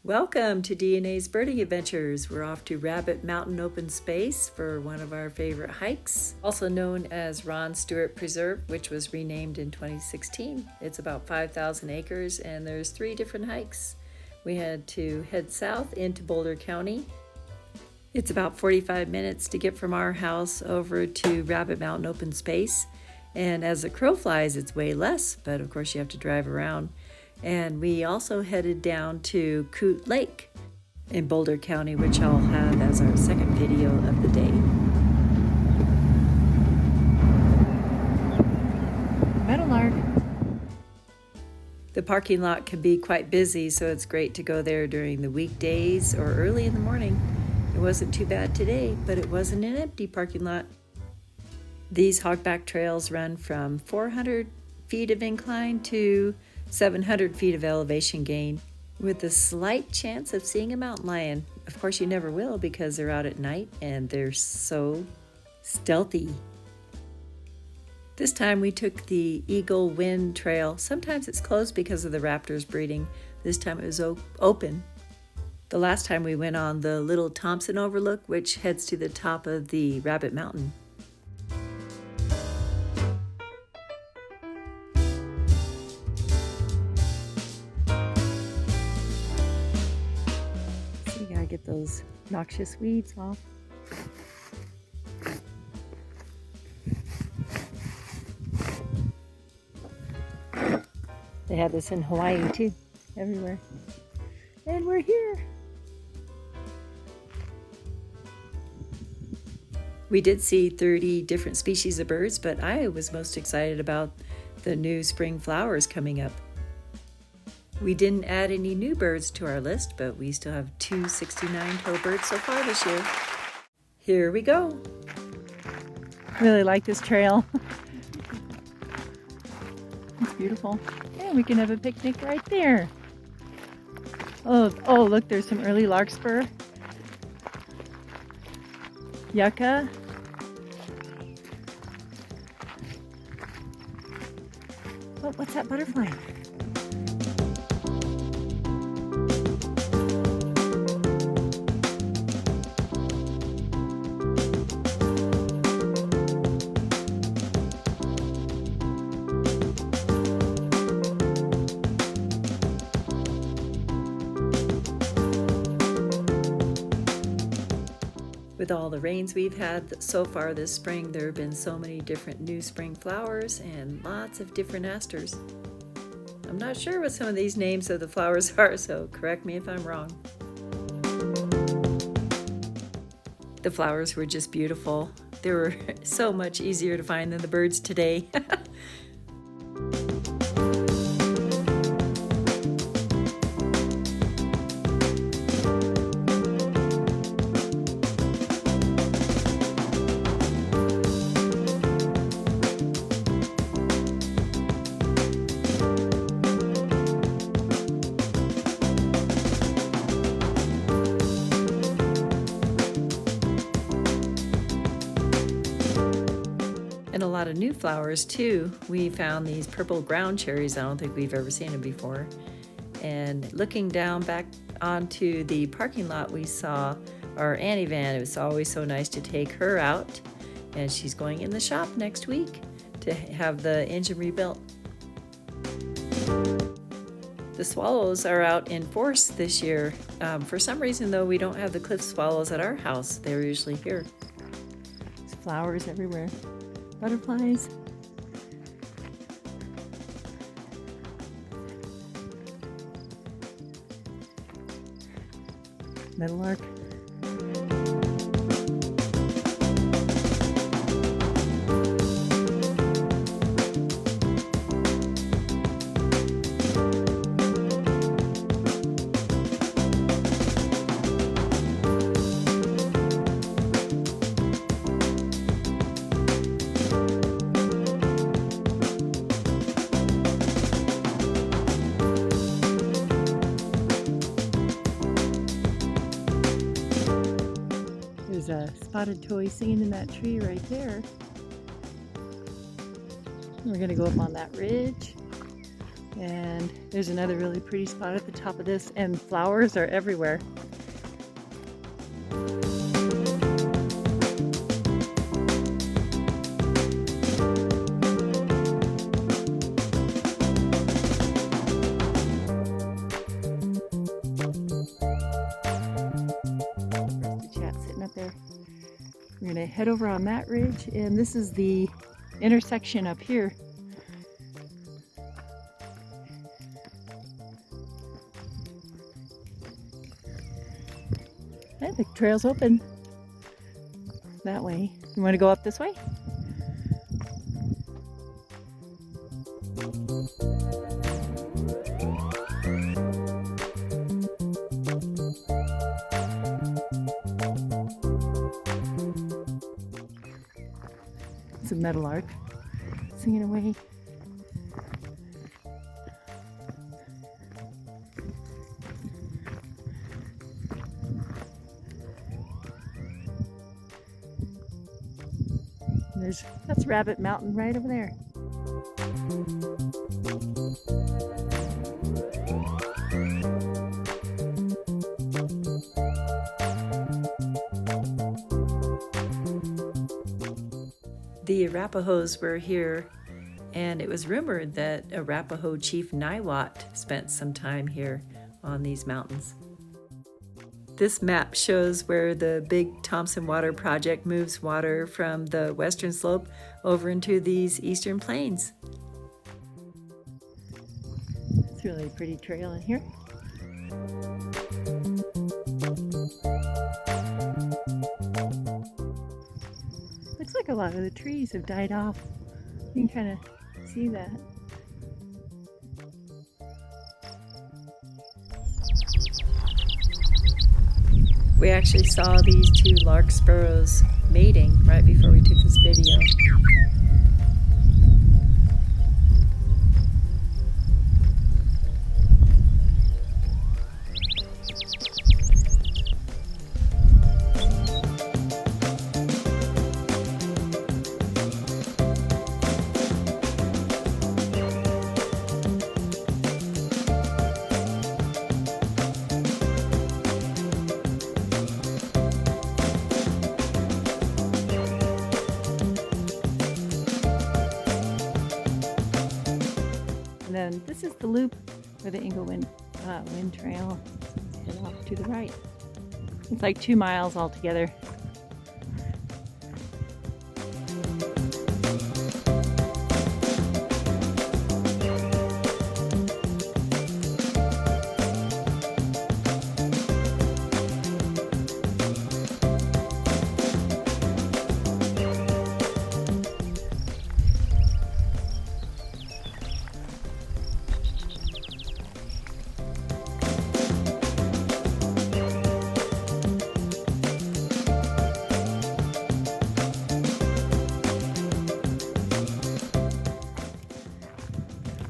Welcome to DNA's Birding Adventures. We're off to Rabbit Mountain Open Space for one of our favorite hikes, also known as Ron Stewart Preserve, which was renamed in 2016. It's about 5,000 acres and there's 3 different hikes. We had to head south into Boulder County. It's about 45 minutes to get from our house over to Rabbit Mountain Open Space. And as the crow flies, it's way less, but of course you have to drive around. And we also headed down to Coot Lake in Boulder County, which I'll have as our second video of the day. Meadowlark. The parking lot can be quite busy, so it's great to go there during the weekdays or early in the morning. It wasn't too bad today, but it wasn't an empty parking lot. These hogback trails run from 400 feet of incline to 700 feet of elevation gain, with a slight chance of seeing a mountain lion. Of course, you never will because they're out at night and they're so stealthy. This time we took the Eagle Wind Trail. Sometimes it's closed because of the raptors breeding. This time it was open. The last time we went on the Little Thompson Overlook, which heads to the top of the Rabbit Mountain. Get those noxious weeds off. They have this in Hawaii too, everywhere. And we're here. We did see 30 different species of birds, but I was most excited about the new spring flowers coming up. We didn't add any new birds to our list, but we still have 269 toe birds so far this year. Here we go. Really like this trail. It's beautiful. And we can have a picnic right there. Oh, look, there's some early larkspur. Yucca. Oh, what's that butterfly? With all the rains we've had so far this spring, there have been so many different new spring flowers and lots of different asters. I'm not sure what some of these names of the flowers are, so correct me if I'm wrong. The flowers were just beautiful. They were so much easier to find than the birds today. And a lot of new flowers too. We found these purple ground cherries. I don't think we've ever seen them before. And looking down back onto the parking lot, we saw our Annie van. It was always so nice to take her out. And she's going in the shop next week to have the engine rebuilt. The swallows are out in force this year. For some reason though, we don't have the cliff swallows at our house. They're usually here. There's flowers everywhere. Butterflies. Meadowlark. There's a spotted toy singing in that tree right there. We're going to go up on that ridge. And there's another really pretty spot at the top of this, and flowers are everywhere. There's the chat sitting up there. We're gonna head over on that ridge, and this is the intersection up here. Hey, the trail's open that way. You want to go up this way? It's a meadowlark singing away. That's Rabbit Mountain right over there. The Arapahoes were here, and it was rumored that Arapaho Chief Niwot spent some time here on these mountains. This map shows where the big Thompson Water Project moves water from the western slope over into these eastern plains. It's really a pretty trail in here. Looks like a lot of the trees have died off. You can kind of see that. We actually saw these two larkspurs mating right before we took this video. And then this is the loop for the Ingle Wind Trail. Let's head off to the right. It's like 2 miles altogether.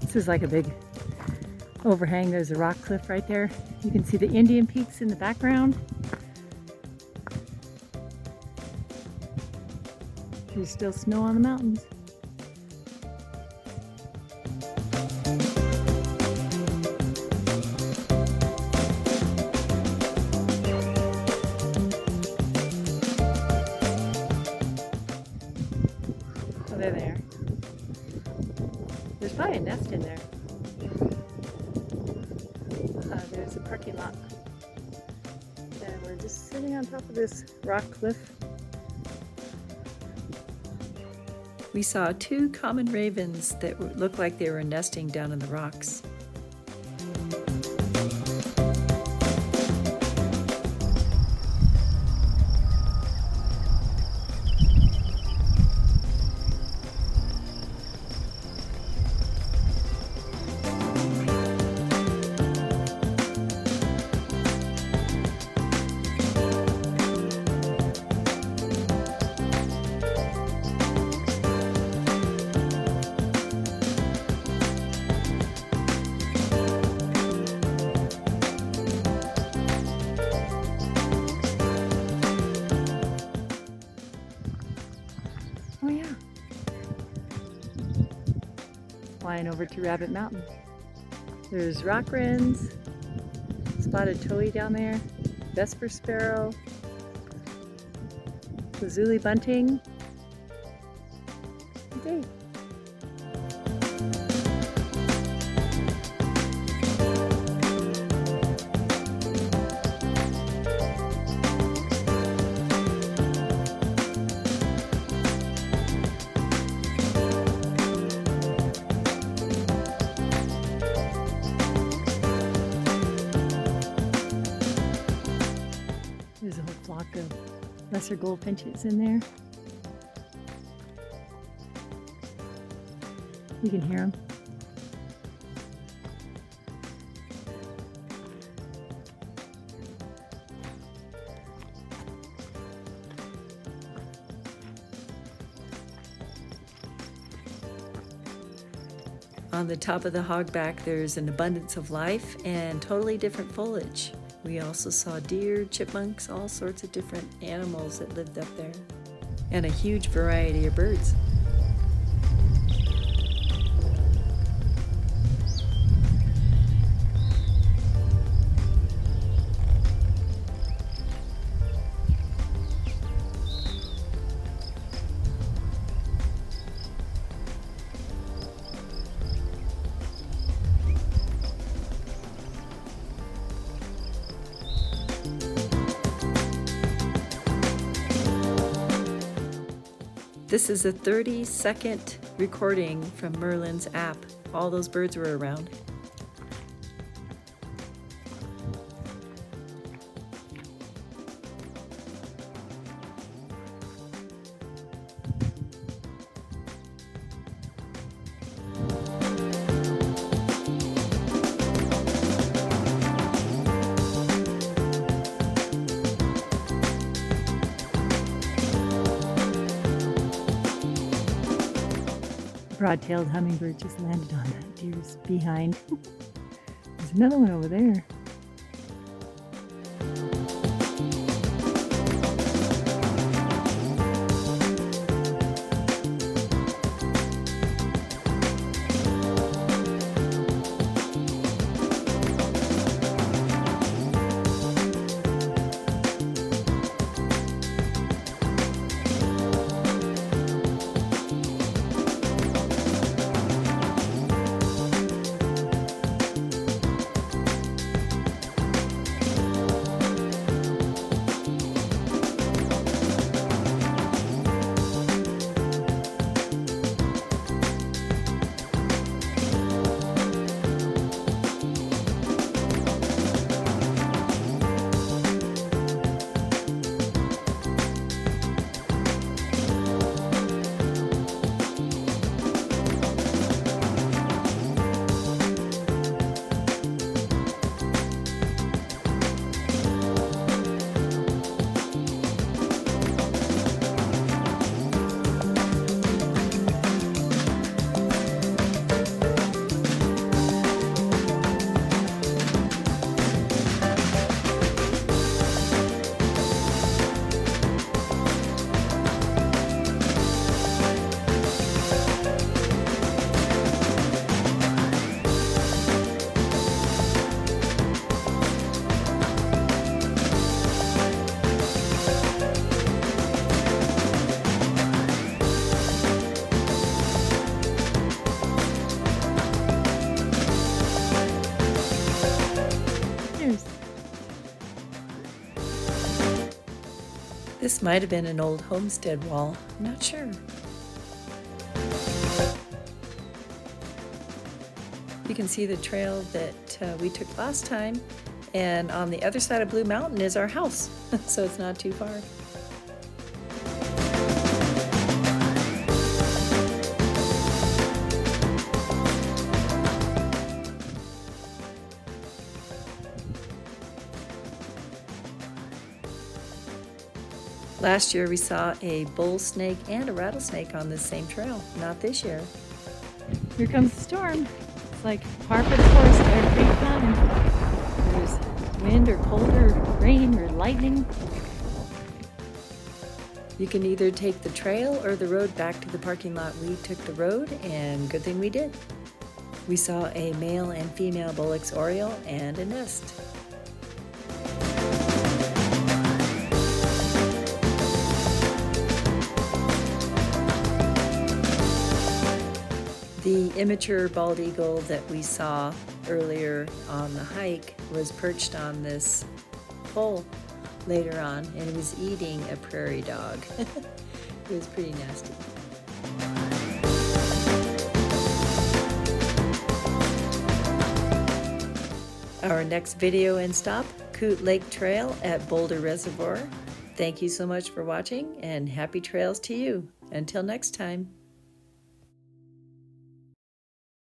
This is like a big overhang. There's a rock cliff right there. You can see the Indian Peaks in the background. There's still snow on the mountains. Oh, they're there. There's probably a nest in there. There's a parking lot. And we're just sitting on top of this rock cliff. We saw 2 common ravens that looked like they were nesting down in the rocks. Oh yeah. Flying over to Rabbit Mountain. There's rock wrens, spotted towhee down there, vesper sparrow, lazuli bunting. Okay. There's a whole flock of lesser goldfinches in there. You can hear them. On the top of the hogback, there's an abundance of life and totally different foliage. We also saw deer, chipmunks, all sorts of different animals that lived up there, and a huge variety of birds. This is a 30-second recording from Merlin's app. All those birds were around. Broad-tailed hummingbird just landed on that deer's behind. There's another one over there. This might have been an old homestead wall. I'm not sure. You can see the trail that we took last time, and on the other side of Blue Mountain is our house, so it's not too far. Last year we saw a bull snake and a rattlesnake on this same trail. Not this year. Here comes the storm. It's like par for the course every time. There's wind or cold or rain or lightning. You can either take the trail or the road back to the parking lot. We took the road, and good thing we did. We saw a male and female Bullocks oriole and a nest. The immature bald eagle that we saw earlier on the hike was perched on this pole later on, and he was eating a prairie dog. It was pretty nasty. Our next video and stop, Coot Lake Trail at Boulder Reservoir. Thank you so much for watching, and happy trails to you. Until next time.